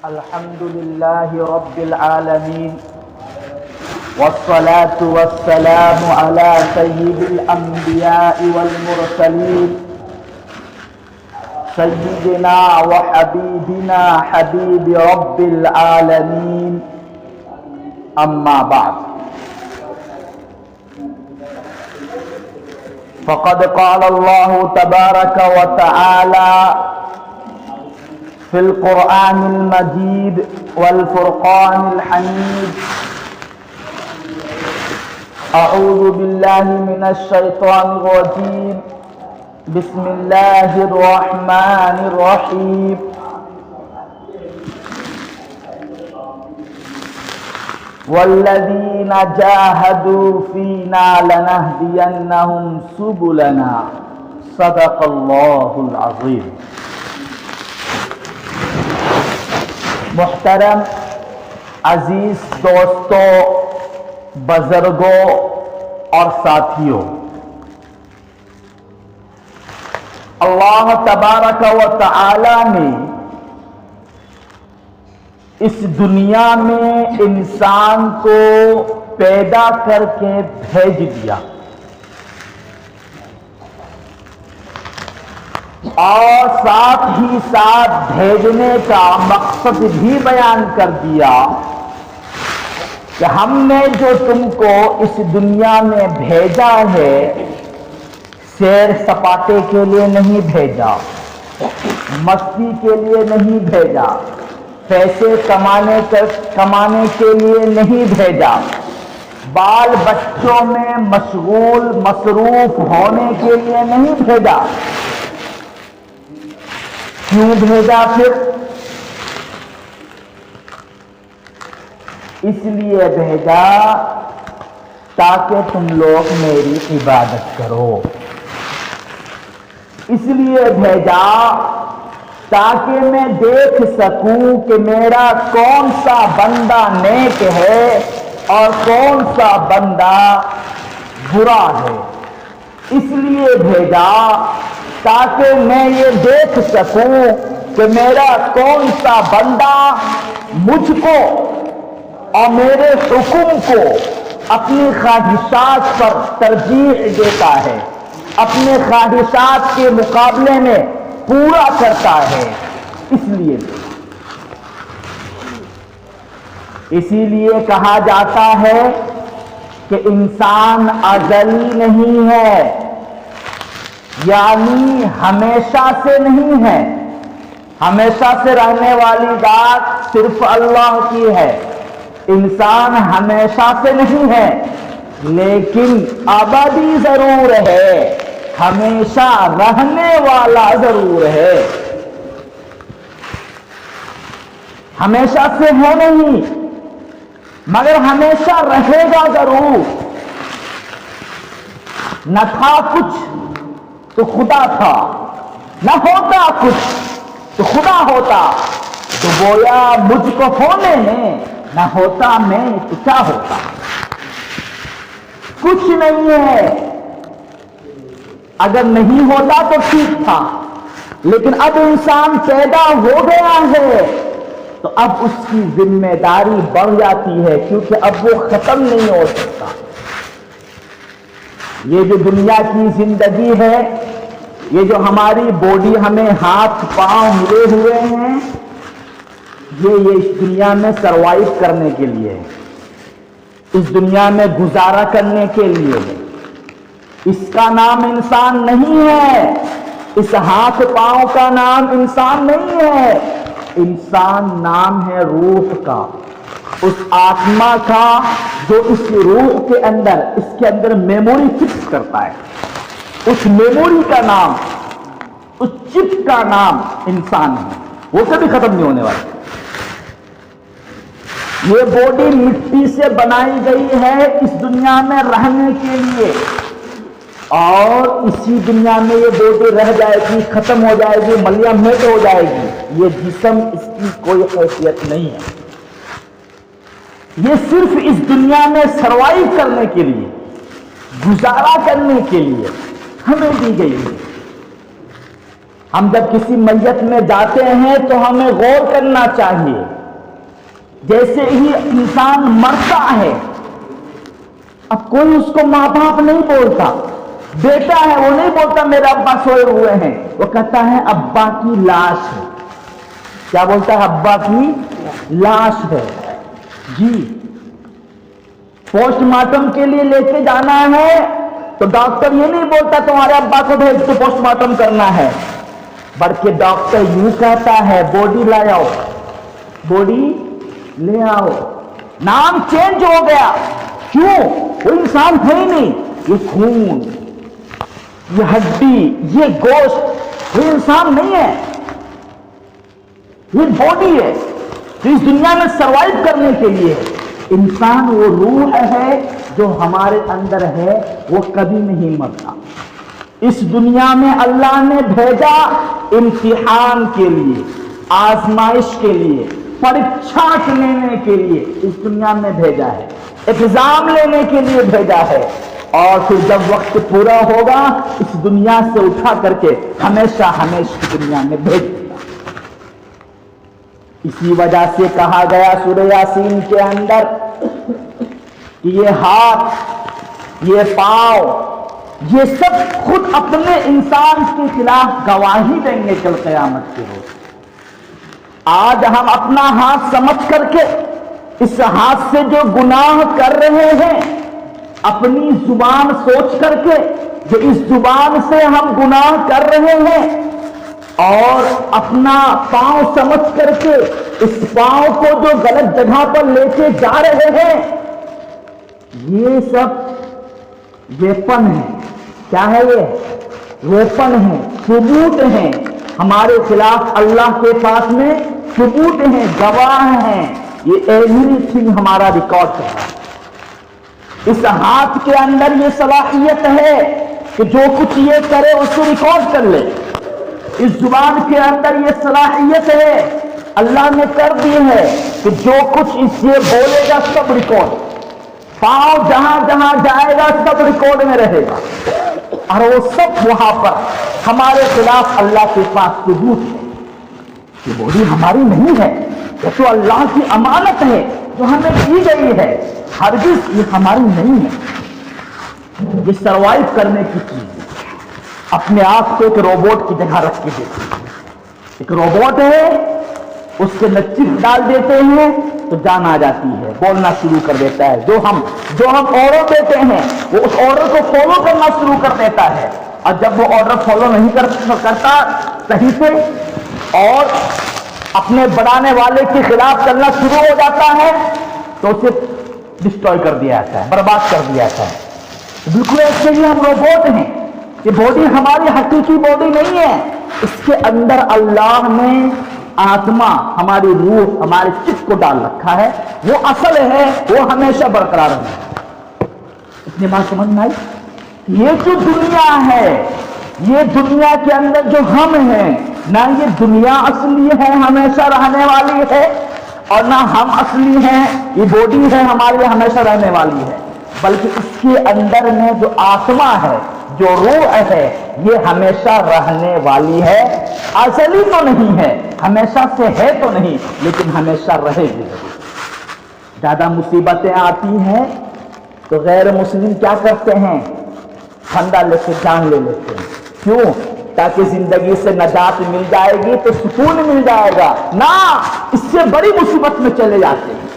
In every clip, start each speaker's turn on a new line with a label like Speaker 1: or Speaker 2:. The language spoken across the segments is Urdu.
Speaker 1: الحمد لله رب العالمين والصلاة والسلام على سيد الأنبياء والمرسلين سيدنا وحبيبنا حبيب رب العالمين أما بعد فقد قال الله تبارك وتعالى في القرآن المجيد والفرقان الحميد أعوذ بالله من الشيطان الرجيم بسم الله الرحمن الرحيم والذين جاهدوا فينا لنهدينهم سبلنا صدق الله العظيم. محترم عزیز دوستوں، بزرگوں اور ساتھیوں، اللہ تبارک و تعالی نے اس دنیا میں انسان کو پیدا کر کے بھیج دیا اور ساتھ ہی ساتھ بھیجنے کا مقصد بھی بیان کر دیا کہ ہم نے جو تم کو اس دنیا میں بھیجا ہے سیر سپاٹے کے لیے نہیں بھیجا، مستی کے لیے نہیں بھیجا، پیسے کمانے کے لیے نہیں بھیجا، بال بچوں میں مشغول مصروف ہونے کے لیے نہیں بھیجا۔ کیوں بھیجا پھر؟ اس لیے بھیجا تاکہ تم لوگ میری عبادت کرو، اس لیے بھیجا تاکہ میں دیکھ سکوں کہ میرا کون سا بندہ نیک ہے اور کون سا بندہ برا ہے، اس لیے بھیجا تاکہ میں یہ دیکھ سکوں کہ میرا کون سا بندہ مجھ کو اور میرے حکم کو اپنی خواہشات پر ترجیح دیتا ہے، اپنے خواہشات کے مقابلے میں پورا کرتا ہے، اسی لیے کہا جاتا ہے کہ انسان ازلی نہیں ہے، یعنی ہمیشہ سے نہیں ہے، ہمیشہ سے رہنے والی ذات صرف اللہ کی ہے، انسان ہمیشہ سے نہیں ہے لیکن ابدی ضرور ہے، ہمیشہ رہنے والا ضرور ہے، ہمیشہ سے ہے نہیں مگر ہمیشہ رہے گا ضرور۔ نہ تھا کچھ تو خدا تھا، نہ ہوتا کچھ تو خدا ہوتا، تو گویا مجھ کو ہونے میں نہ ہوتا میں تو کیا ہوتا، کچھ نہیں ہے۔ اگر نہیں ہوتا تو ٹھیک تھا، لیکن اب انسان پیدا ہو گیا ہے تو اب اس کی ذمہ داری بڑھ جاتی ہے، کیونکہ اب وہ ختم نہیں ہو سکتا۔ یہ جو دنیا کی زندگی ہے، یہ جو ہماری باڈی ہمیں ہاتھ پاؤں ملے ہوئے ہیں، یہ اس دنیا میں سروائیو کرنے کے لیے ہے، اس دنیا میں گزارا کرنے کے لیے ہے، اس کا نام انسان نہیں ہے، اس ہاتھ پاؤں کا نام انسان نہیں ہے، انسان نام ہے روح کا، اس آتما کا جو اس روح کے اندر، اس کے اندر میموری فکس کرتا ہے، اس میموری کا نام، اس چپ کا نام انسان ہے، وہ کبھی ختم نہیں ہونے والا۔ یہ باڈی مٹی سے بنائی گئی ہے اس دنیا میں رہنے کے لیے، اور اسی دنیا میں یہ باڈی رہ جائے گی، ختم ہو جائے گی، ملیا میٹ ہو جائے گی، یہ جسم اس کی کوئی حیثیت نہیں ہے، یہ صرف اس دنیا میں سروائیو کرنے کے لیے، گزارا کرنے کے لیے ہمیں دی گئی ہے۔ ہم جب کسی میت میں جاتے ہیں تو ہمیں غور کرنا چاہیے. جیسے ہی انسان مرتا ہے، اب کوئی اس کو ماں باپ نہیں بولتا، بیٹا ہے وہ نہیں بولتا میرے ابا سوئے ہوئے ہیں، وہ کہتا ہے ابا کی لاش ہے. کیا بولتا ہے؟ ابا کی لاش ہے. جی پوسٹ مارٹم کے لیے لے کے جانا ہے تو ڈاکٹر یہ نہیں بولتا تمہارے ابا کو بھیج کے پوسٹ مارٹم کرنا ہے، بلکہ ڈاکٹر یوں کہتا ہے باڈی لے آؤ، باڈی لے آؤ. نام چینج ہو گیا. کیوں؟ وہ انسان ہے ہی نہیں، یہ خون، یہ ہڈی، یہ گوشت، وہ انسان نہیں ہے، یہ باڈی ہے جو اس دنیا میں سروائیو کرنے کے لیے ہے. انسان وہ روح ہے جو ہمارے اندر ہے، وہ کبھی نہیں مرتا. اس دنیا میں اللہ نے بھیجا امتحان کے لیے، آزمائش کے لیے، پریچھا لینے کے لیے اس دنیا میں بھیجا ہے، ایگزام لینے کے لیے بھیجا ہے، اور پھر جب وقت پورا ہوگا اس دنیا سے اٹھا کر کے ہمیشہ ہمیشہ کی دنیا میں بھیج دیا. اسی وجہ سے کہا گیا سورہ یاسین کے اندر کہ یہ ہاتھ، یہ پاؤں، یہ سب خود اپنے انسان کے خلاف گواہی دیں گے کل قیامت کے روز. آج ہم اپنا ہاتھ سمجھ کر کے اس ہاتھ سے جو گناہ کر رہے ہیں، اپنی زبان سوچ کر کے جو اس زبان سے ہم گناہ کر رہے ہیں، اور اپنا پاؤں سمجھ کر کے اس پاؤں کو جو غلط جگہ پر لے کے جا رہے ہیں، یہ سب ویپن ہے. کیا ہے؟ یہ ویپن ہے، ثبوت ہیں ہمارے خلاف. اللہ کے پاس میں ثبوت ہیں، گواہ ہیں. یہ ایوری تھنگ ہمارا ریکارڈ کر رہا ہے. اس ہاتھ کے اندر یہ صلاحیت ہے کہ جو کچھ یہ کرے اس کو ریکارڈ کر لے. اس زبان کے اندر یہ صلاحیت ہے، اللہ نے کر دی ہے کہ جو کچھ اس سے بولے گا سب ریکارڈ. پاؤں جہاں جہاں جائے گا سب ریکارڈ میں رہے گا، اور وہ سب وہاں پر ہمارے خلاف اللہ کے پاس ثبوت ہے. یہ باڈی ہماری نہیں ہے، یہ تو اللہ کی امانت ہے جو ہمیں دی گئی ہے. ہرگز یہ ہماری نہیں ہے، یہ سروائیو کرنے کی چیز ہے. اپنے آپ کو ایک روبوٹ کی جگہ رکھ کے دیکھیں. ایک روبوٹ ہے، اس کے چپ ڈال دیتے ہیں تو جان آ جاتی ہے، بولنا شروع کر دیتا ہے. جو ہم آرڈر دیتے ہیں وہ اس آرڈر کو فالو کرنا شروع کر دیتا ہے، اور جب وہ آرڈر فالو نہیں کرتا صحیح سے اور اپنے بنانے والے کے خلاف چلنا شروع ہو جاتا ہے تو اسے ڈسٹروائے کر دیا جاتا ہے، برباد کر دیا جاتا ہے. بالکل ایسے ہی ہم روبوٹ ہیں. یہ باڈی ہماری حقیقی باڈی نہیں ہے، اس کے اندر اللہ نے آتما، ہماری روح، ہمارے چپ کو ڈال رکھا ہے. وہ اصل ہے، وہ ہمیشہ برقرار ہے. اتنی بات سمجھ میں آئی؟ یہ جو دنیا ہے، یہ دنیا کے اندر جو ہم ہیں، نہ یہ دنیا اصلی ہے ہمیشہ رہنے والی ہے، اور نہ ہم اصلی ہیں یہ باڈی ہے ہمارے لیے ہمیشہ رہنے والی ہے، بلکہ اس کے اندر میں جو آتما ہے، جو روح ہے، یہ ہمیشہ رہنے والی ہے. ازلی تو نہیں ہے، ہمیشہ سے ہے تو نہیں، لیکن ہمیشہ رہے گی. زیادہ مصیبتیں آتی ہیں تو غیر مسلم کیا کرتے ہیں؟ پھندا لے کے جان لے لیتے ہیں. کیوں؟ تاکہ زندگی سے نجات مل جائے گی تو سکون مل جائے گا. نہ، اس سے بڑی مصیبت میں چلے جاتے ہیں.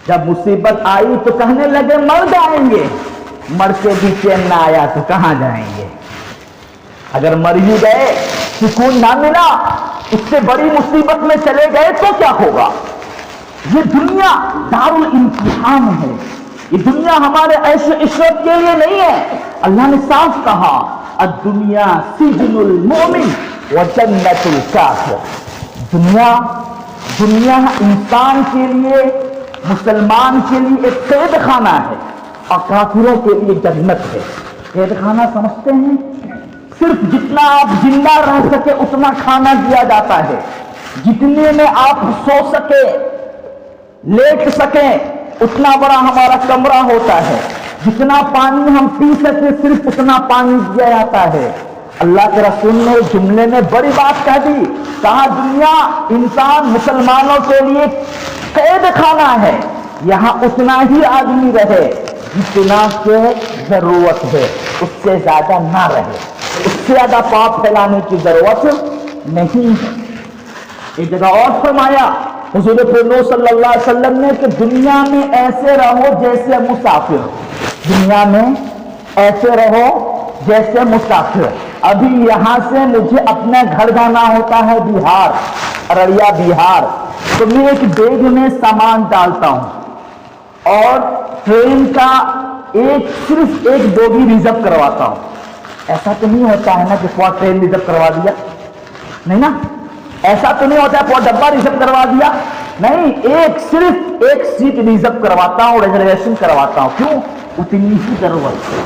Speaker 1: جب مصیبت آئی تو کہنے لگے مر جائیں گے، مر کے بھی چین نہ آیا تو کہاں جائیں گے؟ اگر مر ہی گئے، سکون نہ ملا، اس سے بڑی مصیبت میں چلے گئے تو کیا ہوگا؟ یہ دنیا دار الامتحان ہے. یہ دنیا ہمارے عیش و عشرت کے لیے نہیں ہے. اللہ نے صاف کہا الدنیا سجن المؤمن وجنت الکافر. دنیا انسان کے لیے، مسلمان کے لیے ایک قید خانہ ہے، اور کافروں کے لیے جنت ہے. قید خانہ سمجھتے ہیں؟ صرف جتنا آپ زندہ رہ سکے اتنا کھانا دیا جاتا ہے، جتنے میں آپ سو سکے، لیٹ سکیں، اتنا بڑا ہمارا کمرہ ہوتا ہے. جتنا پانی ہم پی سکے صرف اتنا پانی دیا جاتا ہے. اللہ کے رسول نے جملے میں بڑی بات کہہ دی، کہا دنیا انسان مسلمانوں کے لیے قید خانہ ہے، یہاں اتنا ہی آدمی رہے جتنا کہ ضرورت ہے، اس سے زیادہ نہ رہے، اس سے زیادہ پاپ پھیلانے کی ضرورت نہیں ہے۔ ایک جگہ اور فرمایا حضور صلی اللہ علیہ وسلم نے کہ دنیا میں ایسے رہو جیسے مسافر، دنیا میں ایسے رہو جیسے مسافر۔ ابھی یہاں سے مجھے اپنے گھر جانا ہوتا ہے بہار، ارریا بہار، تو میں ایک بیگ میں سامان ڈالتا ہوں اور ٹرین کا صرف ایک بوگی ریزرو کرواتا ہوں۔ ایسا تو نہیں ہوتا ہے نا کہ پورا ٹرین ریزرو کروا دیا، نہیں نا، ایسا تو نہیں ہوتا ہے پورا ڈبہ ریزرو کروا دیا، نہیں، صرف ایک سیٹ ریزرو کرواتا ہوں، ریزرویشن کرواتا ہوں۔ کیوں؟ اتنی ہی ضرورت ہے۔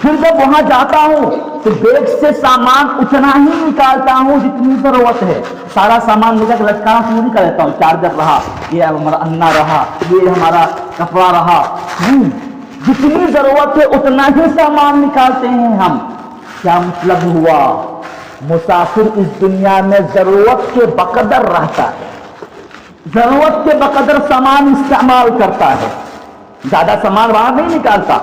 Speaker 1: پھر جب وہاں جاتا ہوں تو بیگ سے سامان اتنا ہی نکالتا ہوں جتنی ضرورت ہے۔ سارا سامان لے کر لٹکانا شروع نہیں کر دیتا ہوں، چارجر رہا، یہ ہمارا انا رہا، یہ ہمارا کپڑا رہا، نہیں، جتنی ضرورت ہے اتنا ہی سامان نکالتے ہیں ہم۔ کیا مطلب ہوا؟ مسافر اس دنیا میں ضرورت کے بقدر رہتا ہے، ضرورت کے بقدر سامان استعمال کرتا ہے، زیادہ سامان باہر نہیں نکالتا۔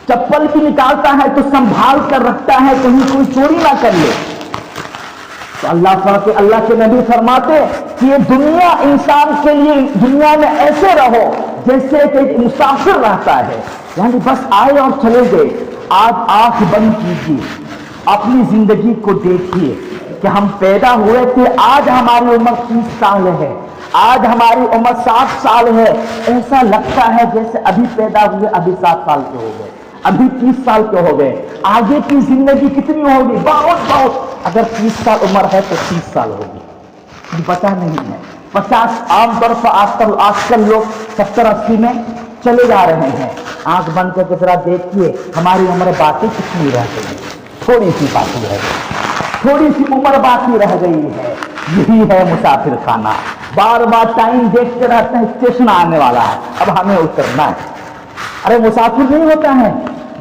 Speaker 1: چپل بھی نکالتا ہے تو سنبھال کر رکھتا ہے کہیں کوئی چوری نہ کر لے۔ تو اللہ کے نبی فرماتے کہ یہ دنیا انسان کے لیے، دنیا میں ایسے رہو جیسے کہ ایک مسافر رہتا ہے، یعنی بس آئے اور چلے گئے۔ آج آنکھ بند کیجیے، اپنی زندگی کو دیکھیے کہ ہم پیدا ہوئے تھے، آج ہماری عمر 30 سال ہے، آج ہماری عمر 60 سال ہے، ایسا لگتا ہے جیسے ابھی پیدا ہوئے، ابھی 7 سال کے ہو گئے، ابھی 30 سال کے ہو گئے۔ آگے کی زندگی کتنی ہوگی؟ بہت، اگر 30 سال عمر ہے تو 30 سال ہوگی، پتہ نہیں ہے۔ 50 عام طور پر آج کل لوگ 70-80 میں چلے جا رہے ہیں۔ آنکھ بند کر کے ذرا دیکھیے ہماری عمر باقی کتنی رہ گئی، تھوڑی سی باقی رہ گئی، تھوڑی سی عمر باقی رہ گئی ہے۔ یہی ہے مسافر خانہ، بار بار ٹائم دیکھتے رہتے ہیں، اسٹیشن آنے والا ہے، اب ہمیں اترنا ہے۔ ارے مسافر نہیں ہوتا ہے،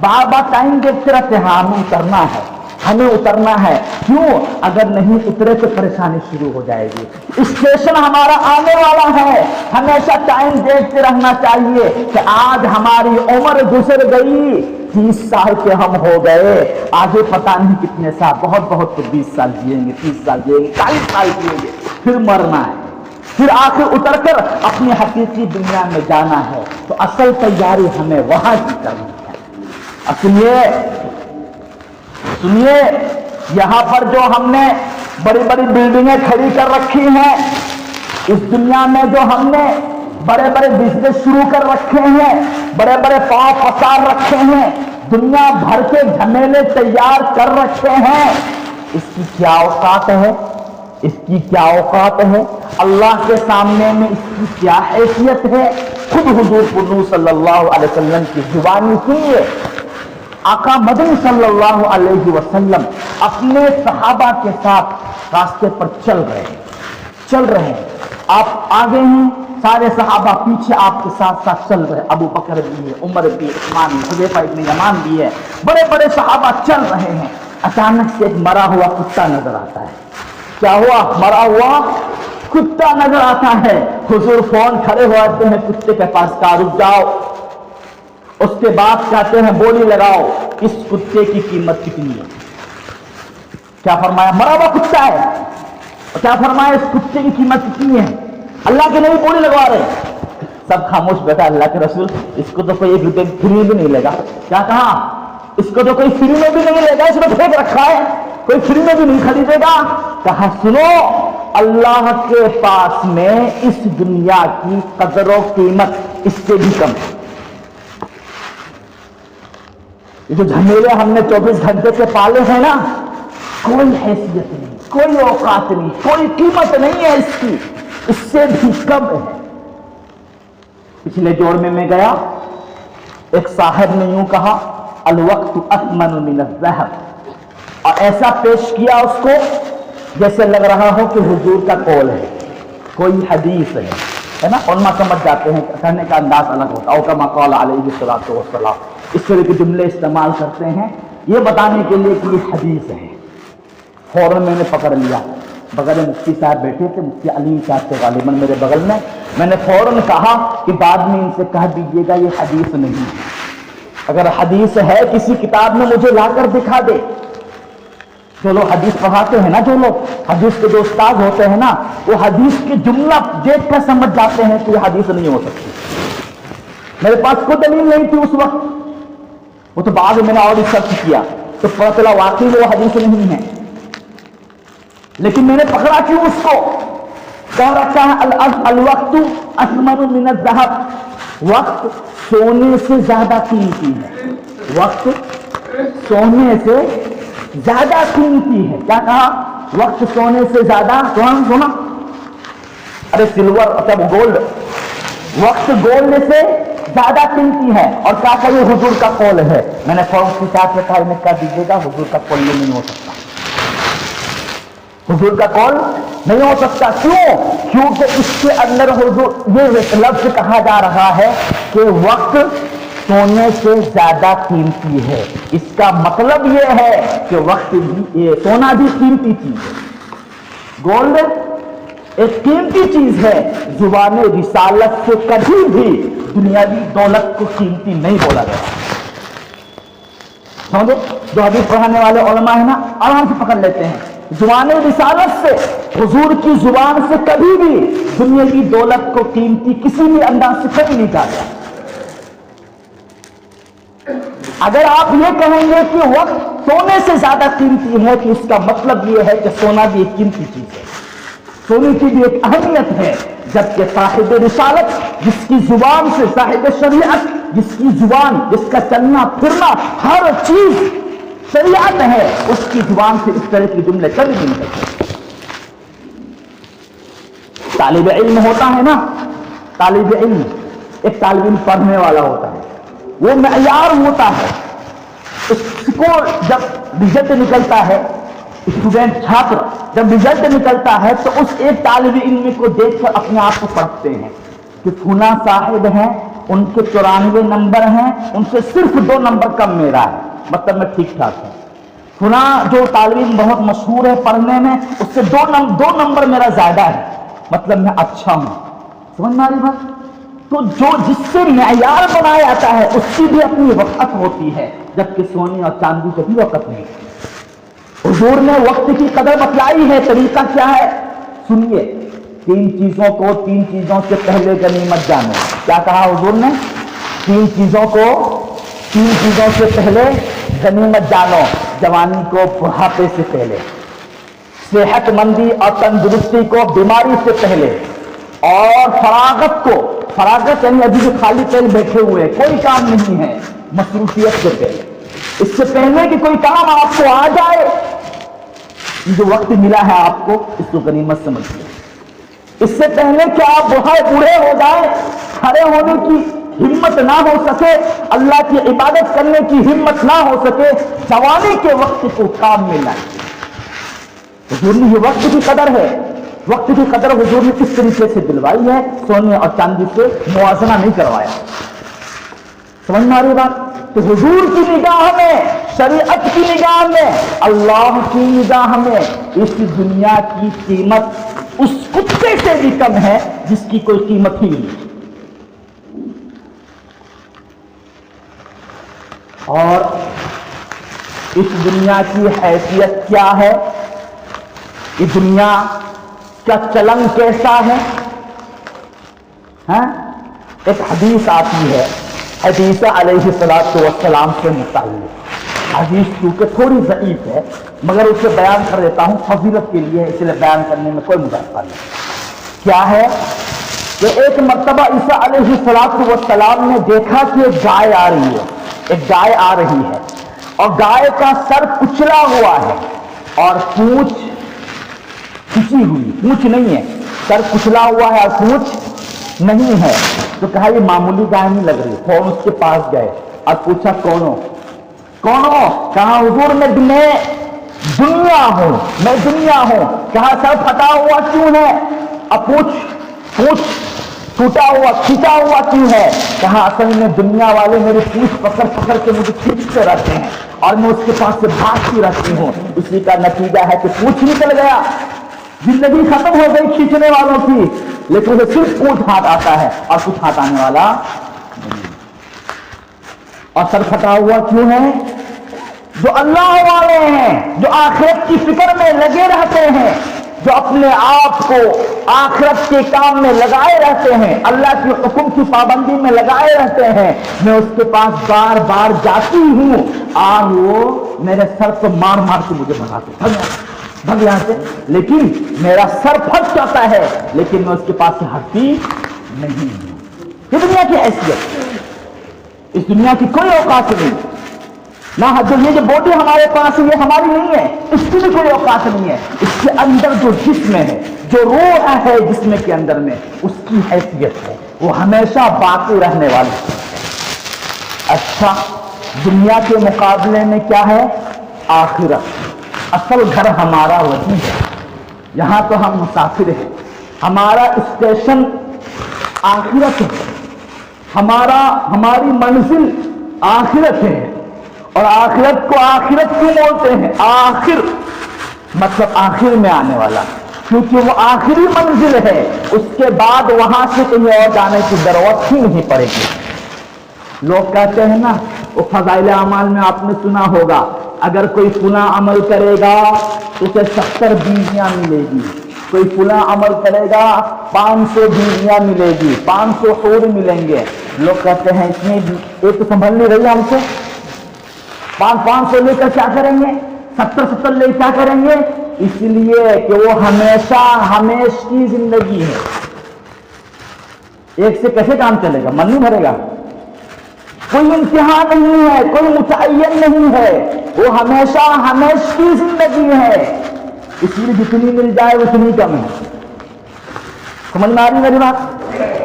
Speaker 1: بار بار ٹائم دیکھتے رہتے ہیں، ہاں ہمیں اترنا ہے، ہمیں اترنا ہے۔ کیوں؟ اگر نہیں اترے تو پریشانی شروع ہو جائے گی۔ اسٹیشن ہمارا آنے والا ہے، ہمیشہ ٹائم دیکھتے رہنا چاہیے کہ آج ہماری عمر گزر گئی، 30 سال کے ہم ہو گئے، آگے پتہ نہیں کتنے سال، بہت تو 20 سال جیئیں گے، 30 سال جیئیں گے، 40 سال جیئیں گے، پھر مرنا ہے، پھر آخر اتر کر اپنی حقیقی دنیا میں جانا ہے۔ تو اصل تیاری ہمیں وہاں کی کرنی ہے۔ سنیے، یہاں پر جو ہم نے بڑی بڑی بلڈنگیں کھڑی کر رکھی ہیں، اس دنیا میں جو ہم نے بڑے بڑے بزنس شروع کر رکھے ہیں، بڑے بڑے پاؤ پسار رکھے ہیں، دنیا بھر کے جھمیلے تیار کر رکھے ہیں، اس کی کیا اوقات ہے؟ اس کی کیا اوقات ہے؟ اللہ کے سامنے میں اس کی کیا حیثیت ہے؟ خود حضور صلی اللہ علیہ وسلم کی زبانی سنیے۔ آقا مدنی صلی اللہ علیہ وسلم اپنے صحابہ کے ساتھ راستے پر چل رہے ہیں، آپ آگے ہیں، سارے صحابہ پیچھے آپ کے ساتھ ساتھ چل رہے، ابو بکر بھی ہے، عمر بھی، عثمان بھی، حذیفہ ابن یمان بھی ہے، بڑے بڑے صحابہ چل رہے ہیں۔ اچانک سے ایک مرا ہوا کتا نظر آتا ہے۔ کیا ہوا؟ مرا ہوا کتا نظر آتا ہے۔ حضور فون کھڑے ہو جاتے ہیں کتے کے پاس، کا رک جاؤ، اس کے بعد کہتے ہیں بولی لگاؤ، اس کتے کی قیمت کتنی ہے؟ کیا فرمایا؟ مرا ہوا کتا ہے، اور کیا فرمایا؟ اس کتے کی قیمت کتنی ہے؟ اللہ کے نبی بولی لگوا رہے، سب خاموش بیٹھا۔ اللہ کے رسول، اس کو تو کوئی 1 روپے فری بھی نہیں لے گا۔ کیا کہا؟ اس کو تو کوئی فری میں بھی نہیں لے گا، اس میں پھینک رکھا ہے، کوئی فری میں بھی نہیں خریدے گا۔ کہا سنو، اللہ کے پاس میں اس دنیا کی قدر و قیمت اس سے بھی کم ہے۔ یہ جو جھمیلے ہم نے 24 گھنٹے سے پالے ہیں نا، کوئی حیثیت نہیں، کوئی اوقات نہیں، کوئی قیمت نہیں ہے اس کی، اس سے بھی کم ہے۔ پچھلے جوڑ میں گیا، ایک صاحب نے یوں کہا، الوقت اثمن من الذهب، اور ایسا پیش کیا اس کو جیسے لگ رہا ہو کہ حضور کا قول ہے، کوئی حدیث ہے نا، علماء سمجھ جاتے ہیں، کہنے کا انداز الگ ہوتا ہے، او کما قال علیہ الصلوۃ والسلام، اس طرح کے جملے استعمال کرتے ہیں یہ بتانے کے لیے کہ یہ حدیث ہے۔ فوراً میں نے پکڑ لیا، بغل میں مفتی صاحب بیٹھے تھے، مفتی علیم صاحب تھے غالباً میرے بغل میں نے فوراً کہا کہ بعد میں ان سے کہہ دیجیے گا یہ حدیث نہیں ہے، اگر حدیث ہے کسی کتاب میں مجھے لا کر دکھا دے۔ جو لوگ حدیث پڑھاتے ہیں نا، جو لوگ حدیث کے جو استاد ہوتے ہیں نا، وہ حدیث کے جملہ دیکھ کر سمجھ جاتے ہیں کہ یہ حدیث نہیں ہو سکتی۔ میرے پاس کوئی دلیل نہیں تھی اس وقت، وہ تو بعد میں نے اور ریسرچ کیا تو پتہ چلا واقعی وہ حدیث نہیں ہے، لیکن میں نے پکڑا کیوں اس کو؟ کہہ رکھا ہے الوقت اثمن من الذهب، وقت سونے سے زیادہ قیمتی ہے، وقت سونے سے زیادہ قیمتی ہے۔ کیا کہا؟ وقت سونے سے زیادہ، سونا ارے سلور مطلب گولڈ، وقت گولڈ سے زیادہ قیمتی ہے۔ اور کیا کہ یہ حضور کا قول ہے۔ میں نے فوراً کے ساتھ میں کہا انہیں کہہ دیجیے گا حضور کا قول یہ نہیں ہو سکتا، حضور کا قول نہیں ہو سکتا۔ کیوں؟ کیونکہ اس کے اندر حضور یہ لفظ کہا جا رہا ہے کہ وقت سونے سے زیادہ قیمتی ہے، اس کا مطلب یہ ہے کہ وقت بھی، سونا بھی قیمتی چیز ہے، گولڈ ایک قیمتی چیز ہے۔ زبان رسالت سے کبھی بھی دنیاوی دولت کو قیمتی نہیں بولا گیا۔ سمجھے؟ جو حدیث پڑھانے والے علماء ہیں نا، آرام سے پکڑ لیتے ہیں، زبان رسالت سے، حضور کی زبان سے کبھی بھی دنیاوی دولت کو قیمتی کسی بھی انداز سے کبھی نہیں کہا گیا۔ اگر آپ یہ کہیں گے کہ وقت سونے سے زیادہ قیمتی ہے تو اس کا مطلب یہ ہے کہ سونا بھی ایک قیمتی چیز ہے، سونے کی بھی ایک اہمیت ہے، جبکہ صاحب رسالت جس کی زبان سے، صاحب شریعت جس کی زبان، جس کا چلنا پھرنا ہر چیز شریعت ہے، اس کی زبان سے اس طرح کے جملے کبھی نہیں نکلتے۔ طالب علم ہوتا ہے نا، طالب علم ایک طالب علم پڑھنے والا ہوتا ہے، وہ معیار ہوتا ہے، اس کو جب رزلٹ نکلتا ہے، اسٹوڈنٹ چھاتر جب رزلٹ نکلتا ہے تو اس ایک طالب علم کو دیکھ کر اپنے آپ کو پڑھتے ہیں کہ فلاں صاحب ہیں، ان کے 94 نمبر ہیں، ان سے صرف 2 نمبر کم میرا ہے، مطلب میں ٹھیک ٹھاک ہوں۔ فلاں جو طالب علم بہت مشہور ہے پڑھنے میں، اس سے 2 نمبر میرا زیادہ ہے، مطلب میں اچھا ہوں۔ سمجھ میں آ رہی بات؟ تو جو جس سے معیار بنایا جاتا ہے اس کی بھی اپنی وقت ہوتی ہے، جبکہ سونے اور چاندی کی بھی وقت نہیں۔ حضور نے وقت کی قدر بتلائی ہے، طریقہ کیا ہے سنیے۔ 3 چیزوں کو 3 چیزوں سے پہلے غنیمت جانو۔ کیا کہا حضور نے؟ 3 چیزوں کو 3 چیزوں سے پہلے غنیمت جانو۔ جوانی کو بڑھاپے سے پہلے، صحت مندی اور تندرستی کو بیماری سے پہلے، اور فراغت کو، فراغت یعنی ابھی جو خالی پیل بیٹھے ہوئے کوئی کام نہیں ہے، مصروفیت سے پہلے، اس سے پہلے کہ کوئی کام آپ کو آ جائے، جو وقت ملا ہے آپ کو اس کو غنیمت سمجھیے۔ اس سے پہلے کہ آپ بوڑھے ہو جائیں، کھڑے ہونے کی ہمت نہ ہو سکے، اللہ کی عبادت کرنے کی ہمت نہ ہو سکے، جوانی کے وقت کو کام میں لائیں۔ حضور نے یہ وقت کی قدر ہے، وقت کی قدر حضور نے کس طریقے سے دلوائی ہے، سونے اور چاندی سے موازنہ نہیں کروایا۔ سمجھ میں آ رہی بات؟ تو حضور کی نگاہ میں، شریعت کی نگاہ میں، اللہ کی نگاہ میں اس دنیا کی قیمت اس کتے سے بھی کم ہے جس کی کوئی قیمت ہی نہیں۔ اور اس دنیا کی حیثیت کیا ہے، یہ دنیا کا چلن کیسا ہے؟ ایک حدیث آتی ہے حدیث علیہ السلام سے متعلق، حدیث کیونکہ تھوڑی ضعیف ہے مگر اسے بیان کر دیتا ہوں فضیلت کے لیے، اس لیے بیان کرنے میں کوئی مدافع نہیں۔ کیا ہے کہ ایک مرتبہ عیسیٰ علیہ السلام نے دیکھا کہ ایک گائے آ رہی ہے، ایک گائے آ رہی ہے اور گائے کا سر کچلا ہوا ہے اور پونچھ کھچی ہوئی، پونچھ نہیں ہے، سر کچلا ہوا ہے اور پونچھ نہیں ہے۔ تو کہا یہ معمولی گائے نہیں لگ رہی، فوراً اس کے پاس گئے اور پوچھا کون ہو؟ کہا حضور میں دنیا ہوں، میں دنیا ہوں۔ کہا سر پھٹا ہوا کیوں ہے؟ اب پونچھ ٹوٹا ہوا کھینچا ہوا کیوں ہے؟ کہا اصل میں دنیا والے میری پوچھ پکڑ پکڑ کے مجھے کھینچتے رہتے ہیں اور میں اس کے پاس سے بھاگتی رہتی ہوں، اسی کا نتیجہ ہے کہ پوچھ نکل گیا، زندگی ختم ہو گئی کھینچنے والوں کی، لیکن اسے صرف پوچھ ہاتھ آتا ہے اور کچھ ہاتھ آنے والا نہیں۔ اور سر پھٹا ہوا کیوں ہے؟ جو اللہ والے ہیں، جو آخرت کی فکر میں لگے رہتے ہیں، جو اپنے آپ کو آخرت کے کام میں لگائے رہتے ہیں، اللہ کے حکم کی پابندی میں لگائے رہتے ہیں، میں اس کے پاس بار بار جاتی ہوں اور وہ میرے سر کو مار مار کے مجھے بھگاتے بھگ یہاں سے، لیکن میرا سر پھٹ جاتا ہے لیکن میں اس کے پاس سے ہٹتی نہیں ہوں۔ یہ دنیا کی حیثیت، اس دنیا کی کوئی اوقات نہیں، نہ یہ جو باڈی ہمارے پاس ہے یہ ہماری نہیں ہے، اس کی بھی کوئی اوقات نہیں ہے، اس کے اندر جو جسم ہے، جو روح ہے جسم کے اندر میں، اس کی حیثیت ہے، وہ ہمیشہ باقی رہنے والی ہے۔ اچھا، دنیا کے مقابلے میں کیا ہے؟ آخرت۔ اصل گھر ہمارا وہی ہے، یہاں تو ہم مسافر ہیں، ہمارا اسٹیشن آخرت ہے، ہماری منزل آخرت ہے۔ اور آخرت کو آخرت کیوں بولتے ہیں؟ آخر مطلب آخر میں آنے والا، کیونکہ وہ آخری منزل ہے، اس کے بعد وہاں سے کہیں اور جانے کی ضرورت ہی نہیں پڑے گی۔ لوگ کہتے ہیں نا، وہ فضائل اعمال میں آپ نے سنا ہوگا، اگر کوئی فلاں عمل کرے گا تو اسے 70 بیویاں ملے گی، کوئی فلاں عمل کرے گا 500 بیویاں ملے گی، 500 حور ملیں گے۔ لوگ کہتے ہیں اتنی ایک تو سنبھل نہیں رہی ہم سے، 500 لے کر کیا کریں گے، 70 لے کیا کریں گے؟ اس لیے کہ وہ ہمیشہ ہمیشہ کی زندگی ہے، ایک سے کیسے کام چلے گا؟ من نہیں بھرے گا، کوئی انتہا نہیں ہے، کوئی متعین نہیں ہے، وہ ہمیشہ ہمیشہ کی زندگی ہے، اس لیے جتنی مل جائے اتنی کم ہے۔ سمجھ میں آ رہی میری بات؟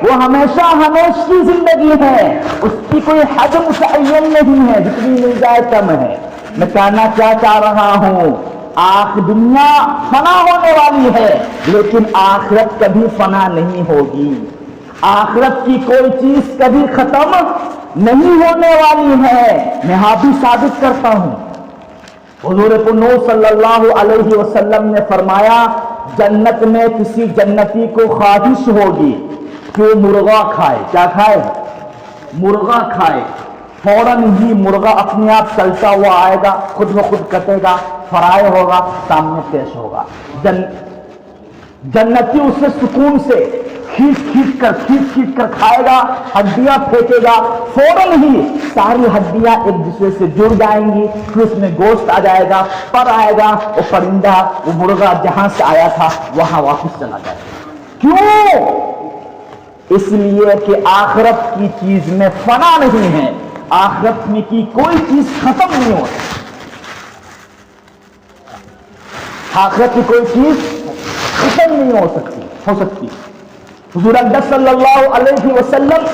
Speaker 1: وہ ہمیشہ ہمیشہ کی زندگی ہے، اس کی کوئی حد متعین نہیں ہے، جتنی مل جائے کم ہے۔ میں کہنا کیا چاہ رہا ہوں، دنیا فنا ہونے والی ہے لیکن آخرت کبھی فنا نہیں ہوگی، آخرت کی کوئی چیز کبھی ختم نہیں ہونے والی ہے۔ میں ہاں بھی ثابت کرتا ہوں، حضور نور صلی اللہ علیہ وسلم نے فرمایا، جنت میں کسی جنتی کو خواہش ہوگی کہ وہ مرغا کھائے۔ کیا کھائے؟ مرغا کھائے۔ فوراً ہی مرغا اپنے آپ چلتا ہوا آئے گا، خود بخود کٹے گا، فرائی ہوگا، سامنے پیش ہوگا۔ جنتی اسے سکون سے کھینچ کر کھائے گا، ہڈیاں پھینکے گا، فوراً ہی ساری ہڈیاں ایک دوسرے سے جڑ جائیں گی، پھر اس میں گوشت آ جائے گا، پر آئے گا، وہ پرندہ وہ مرغا جہاں سے آیا تھا وہاں واپس چلا جائے گا۔ کیوں؟ اس لیے کہ آخرت کی چیز میں فنا نہیں ہے، آخرت میں کی کوئی چیز ختم نہیں ہوتی، آخرت کی کوئی چیز ختم نہیں ہو سکتی۔ حضور اقدس صلی اللہ علیہ وسلم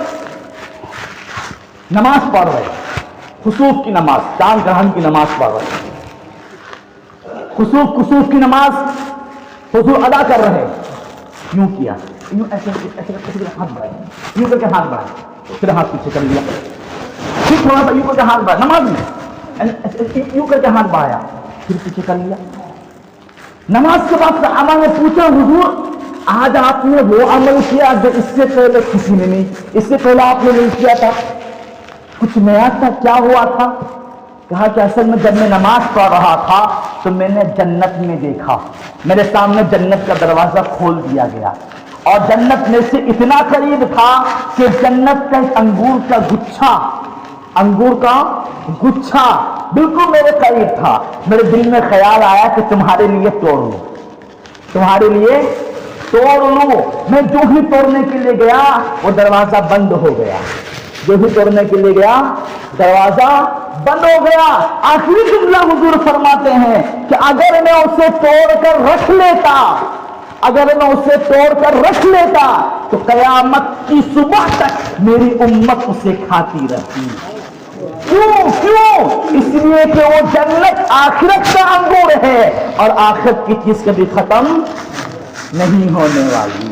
Speaker 1: نماز پڑھ رہے، خسوف کی نماز، چاند گرہن کی نماز پڑھ رہے، خسوف کی نماز حضور ادا کر رہے۔ یوں کیا، یوں ایسے ہاتھ بڑھائے، یوں کر کے ہاتھ بڑھائے، پھر ہاتھ پیچھے کر لیا، پھر تھوڑا سا یوں کر کے ہاتھ بڑھایا، نماز میں یوں کر کے ہاتھ بڑھایا، پھر پیچھے کر لیا۔ نماز کے بعد صحابہ نے پوچھا، حضور آج آپ نے وہ عمل کیا جو اس سے پہلے کسی نے نہیں، اس سے پہلے آپ نے نہیں کیا تھا، کچھ نیا تھا، کیا ہوا تھا؟ کہا کہ اصل میں جب میں نماز پڑھ رہا تھا تو میں نے جنت میں دیکھا، میرے سامنے جنت کا دروازہ کھول دیا گیا اور جنت میں سے اتنا قریب تھا کہ جنت کا ایک انگور کا گچھا بالکل میرے قریب تھا۔ میرے دل میں خیال آیا کہ تمہارے لیے توڑ لوں، میں جو ہی توڑنے کے لیے گیا وہ دروازہ بند ہو گیا، جو ہی توڑنے کے لیے گیا دروازہ بند ہو گیا۔ آخری جملہ حضور فرماتے ہیں کہ اگر میں اسے توڑ کر رکھ لیتا تو قیامت کی صبح تک میری امت اسے کھاتی رہتی۔ کیوں؟ اس لیے کہ وہ جنت آخرت کا انگور ہے اور آخرت کی چیز کبھی ختم نہیں ہونے والی۔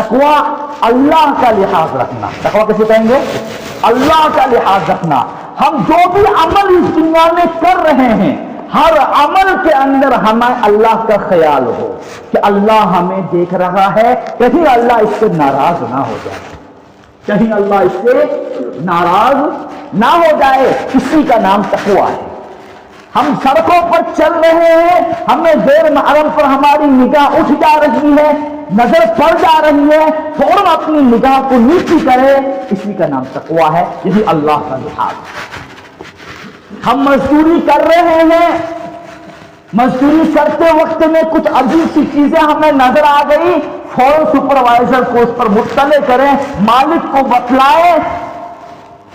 Speaker 1: تقویٰ اللہ کا لحاظ رکھنا. تقویٰ کیسے کہیں گے؟ اللہ کا لحاظ رکھنا. ہم جو بھی عمل اس دنیا میں کر رہے ہیں ہر عمل کے اندر ہمیں اللہ کا خیال ہو کہ اللہ ہمیں دیکھ رہا ہے, کہیں اللہ اس سے ناراض نہ ہو جائے, کہیں اللہ اس سے ناراض نہ ہو جائے. اسی کا نام تقویٰ ہے. ہم سڑکوں پر چل رہے ہیں, ہمیں غیر محرم پر ہماری نگاہ اٹھ جا رہی ہے, نظر پڑ جا رہی ہے, فوراً اپنی نگاہ کو نیچی کرے, اسی کا نام تقویٰ ہے. یہی اللہ کا لحاظ. ہم مزدوری کر رہے ہیں, مزدوری کرتے وقت میں کچھ عجیب سی چیزیں ہمیں نظر آ گئی, فوراً سپروائزر کو اس پر مطلع کریں, مالک کو بتلائیں,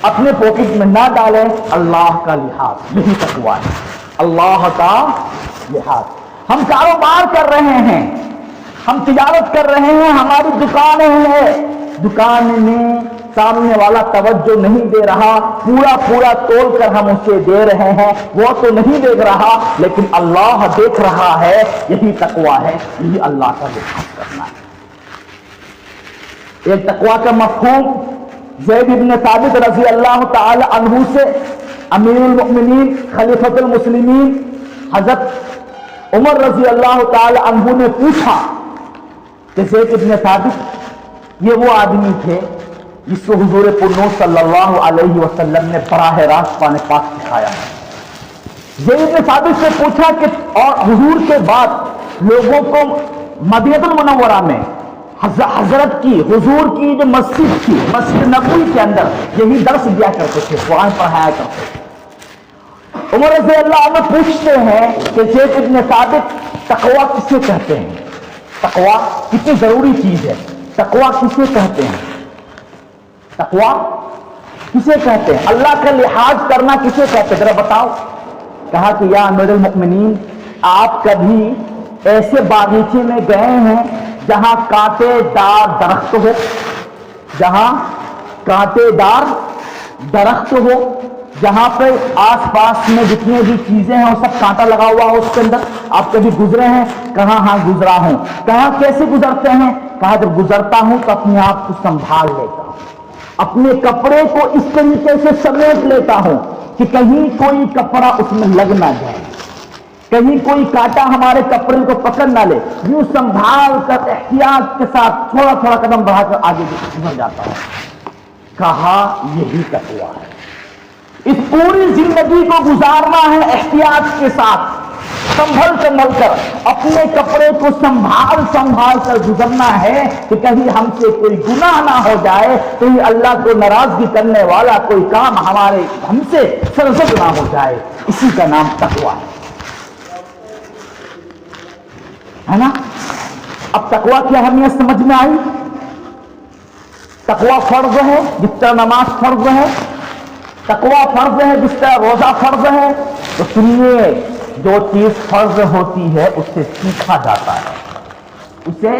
Speaker 1: اپنے پاکٹ میں نہ ڈالیں. اللہ کا لحاظ یہی تقویٰ ہے, اللہ کا لحاظ. ہم کاروبار کر رہے ہیں, ہم تجارت کر رہے ہیں, ہماری دکانیں ہیں, دکان میں سامنے والا توجہ نہیں دے رہا, پورا تول کر ہم اسے دے رہے ہیں, وہ تو نہیں دیکھ رہا لیکن اللہ دیکھ رہا ہے. یہی تقویٰ ہے, یہی اللہ کا لحاظ کرنا ہے. ایک تقویٰ کا مفہوم زید بن ثابت رضی اللہ تعالی عنہ سے امیر المؤمنین خلیفۃ المسلمین حضرت عمر رضی اللہ تعالی عنہ نے پوچھا کہ زید بن ثابت یہ وہ آدمی تھے جس کو حضور پرنور صلی اللہ علیہ وسلم نے براہ راست قرآن پاک سکھایا. زید بن ثابت سے پوچھا کہ اور حضور کے بعد لوگوں کو مدینہ المنورہ میں حضرت کی حضور کی جو مسجد تھی, مسجد نبوی کے اندر یہی درس دیا کرتے تھے, قرآن پڑھایا کرتے تھے. عمر رضی اللہ عنہ پوچھتے ہیں کہ زید بن ثابت تقویٰ کسے کہتے ہیں؟ تقویٰ کتنی ضروری چیز ہے, تقویٰ کسے کہتے ہیں؟ تقویٰ کسے کہتے ہیں؟ اللہ کا لحاظ کرنا کسے کہتے ہیں ذرا بتاؤ. کہا کہ یا امیر المؤمنین, آپ کبھی ایسے باغیچے میں گئے ہیں جہاں کانٹے دار درخت ہو, جہاں کانٹے دار درخت ہو, جہاں پہ آس پاس میں جتنے بھی چیزیں ہیں وہ سب کانٹا لگا ہوا ہو اس کے اندر, آپ کبھی گزرے ہیں؟ کہاں ہاں گزرا ہوں. کہاں کیسے گزرتے ہیں؟ کہا جب گزرتا ہوں تو اپنے آپ کو سنبھال لیتا ہوں, اپنے کپڑے کو اس طریقے سے سمیٹ لیتا ہوں کہ کہیں کوئی کپڑا اس میں لگ نہ جائے, کہیں کوئی کانٹا ہمارے کپڑے کو پکڑ نہ لے. یوں سنبھال کر احتیاط کے ساتھ تھوڑا قدم بڑھا کر آگے گزر جاتا ہوں. کہا یہی تقویٰ ہے. اس پوری زندگی کو گزارنا ہے احتیاط کے ساتھ, سنبھل کر اپنے کپڑے کو سنبھال کر گزرنا ہے کہ کہیں ہم سے کوئی گناہ نہ ہو جائے, کہیں اللہ کو ناراضگی کرنے والا کوئی کام ہم سے سرزد نہ ہو جائے. اسی کا نام تقویٰ ہے نا. اب تقویٰ کی اہمیت سمجھ میں آئی. تقویٰ فرض ہے جس طرح نماز فرض ہے, تقویٰ فرض ہے جس طرح روزہ فرض ہے. تو سنیے, جو چیز فرض ہوتی ہے اسے سیکھا جاتا ہے, اسے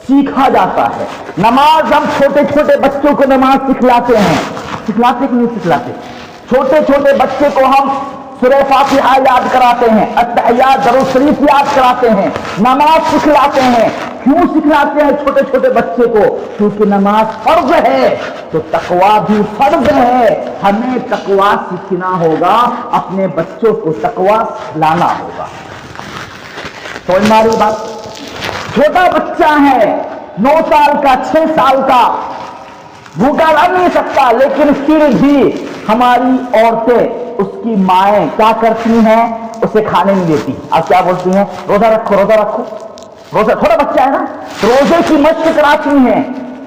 Speaker 1: سیکھا جاتا ہے. نماز ہم چھوٹے بچوں کو نماز سکھلاتے ہیں, سکھلاتے کہ نہیں سکھلاتے؟ چھوٹے بچے کو ہم سورہ فاتحہ یاد کراتے ہیں, التحیات درود شریف یاد کراتے ہیں, نماز سکھلاتے ہیں. کیوں سکھلاتے ہیں چھوٹے بچے کو؟ کیونکہ نماز فرض ہے تو تقویٰ بھی فرض ہے. ہمیں تقویٰ سیکھنا ہوگا, اپنے بچوں کو تقویٰ لانا ہوگا. تو ہماری بات, چھوٹا بچہ ہے 9 سال کا 6 سال کا, بھوکا رہ نہیں سکتا, لیکن پھر بھی ہماری عورتیں اس کی مائیں کیا کرتی ہیں؟ اسے کھانے نہیں دیتی. آپ کیا بولتی ہیں؟ روزہ رکھو. روزہ تھوڑا بچہ ہے نا, روزے کی مشق کراتی ہیں,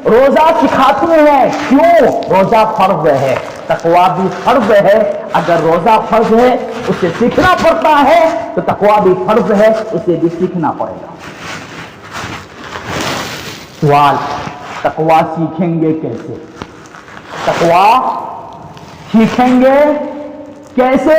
Speaker 1: روزہ سکھاتی ہیں. کیوں؟ روزہ فرض ہے, تقویٰ بھی فرض ہے. اگر روزہ فرض ہے اسے سیکھنا پڑتا ہے تو تقویٰ بھی فرض ہے, اسے بھی سیکھنا پڑے گا. سوال, تقویٰ سیکھیں گے کیسے؟ تقویٰ سیکھیں گے کیسے؟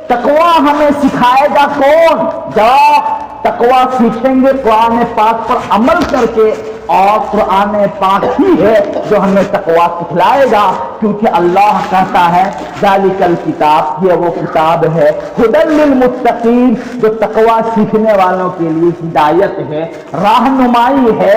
Speaker 1: تقویٰ ہمیں سکھائے گا کون؟ جواب, تقویٰ سیکھیں گے قرآن پاک پر عمل کر کے, اور قرآن پاک ہی ہے جو ہمیں تقویٰ سکھلائے گا. کیونکہ اللہ کہتا ہے ذالک الکتاب, یہ وہ کتاب ہے, ھدی للمتقین, جو تقویٰ سیکھنے والوں کے لیے ہدایت ہے, راہنمائی ہے,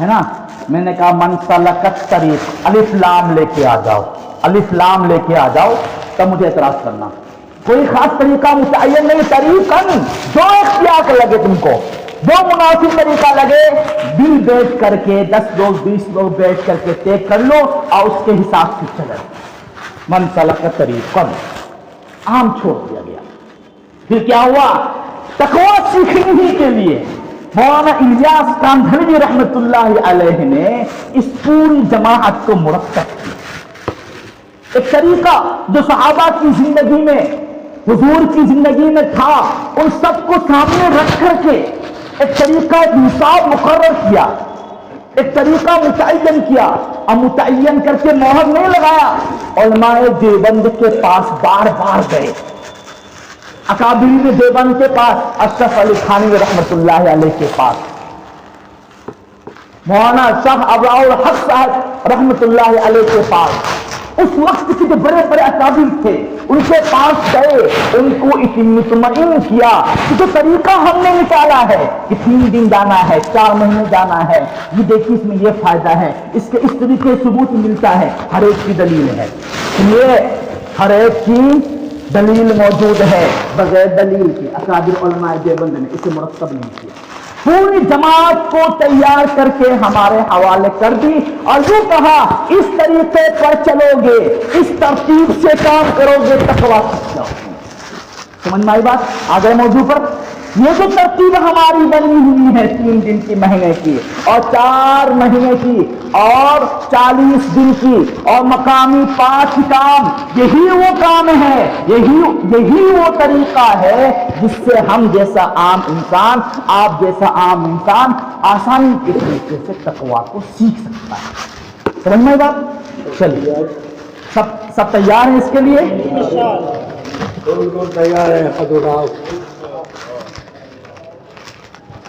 Speaker 1: ہے نا. میں نے کہا من سلکت طریق الف لام لے کے آ جاؤ, الف لام لے کے آ جاؤ, تب مجھے اعتراض کرنا. کوئی خاص طریقہ متعین نہیں, طریقاً جو اختیار لگے تم کو, جو مناسب طریقہ لگے, دل بیٹھ کر کے 10 لوگ 20 لوگ بیٹھ کر کے طے کر لو اور اس کے حساب سے چلے. من سلکت طریقاً عام چھوڑ دیا گیا. پھر کیا ہوا, تقویٰ سیکھنے ہی کے لیے مولانا الیاس کاندھلوی رحمت اللہ علیہ نے اس پوری جماعت کو مرتب کیا. ایک طریقہ جو صحابہ کی زندگی میں, حضور کی زندگی میں تھا, ان سب کو سامنے رکھ کر کے ایک طریقہ, ایک نصاب مقرر کیا, ایک طریقہ متعین کیا, اور متعین کر کے مہر نہیں لگایا. علماء دیوبند کے پاس بار بار گئے, اکابرین دیوبند کے پاس, اشرف علی تھانوی رحمت اللہ علیہ کے پاس, مولانا شاہ ابراء الحق صاحب رحمت اللہ علیہ کے پاس, اس وقت کے جو بڑے بڑے اکابر تھے ان کے پاس گئے, ان کو مطمئن کیا کہ جو طریقہ ہم نے نکالا ہے کہ 3 دن جانا ہے, 4 مہینے جانا ہے, یہ دیکھیے اس میں یہ فائدہ ہے, اس کے اس طریقے ثبوت ملتا ہے, ہر ایک کی دلیل ہے, یہ ہر ایک کی دلیل موجود ہے. بغیر دلیل کے اکابر علماء دیوبند نے اسے مرتب نہیں کیا. پوری جماعت کو تیار کر کے ہمارے حوالے کر دی اور یوں کہا اس طریقے پر چلو گے, اس ترتیب سے کام کرو گے, تقویٰ سیکھ جاؤ گے. سمجھ میں آئی بات؟ آ گئے موضوع پر. یہ جو ترتیب ہماری بنی ہوئی ہے 3 دن کی مہینے کی اور 4 مہینے کی اور 40 دن کی اور مقامی 5 کام, یہی وہ کام ہے, یہی وہ طریقہ ہے جس سے ہم جیسا عام انسان, آپ جیسا عام انسان آسانی کے طریقے سے تقویٰ کو سیکھ سکتا ہے. سمجھ میں بات؟ چلیے سب تیار ہیں اس کے لیے؟
Speaker 2: تیار ہے.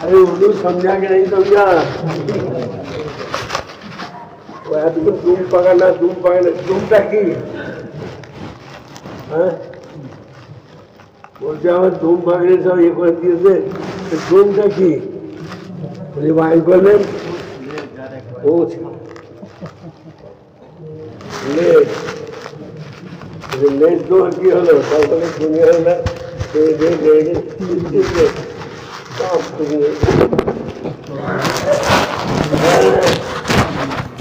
Speaker 2: ارے اردو سمجھا کہ نہیں سمجھا؟ دھوم پکڑنا دھوم تک کی بولتے ہیں دھوم پکڑنے سب ایک ہوتی ہے دھوم تک کی بولے وائن پر نہیں لیٹ دو کی ہلو سب دنیا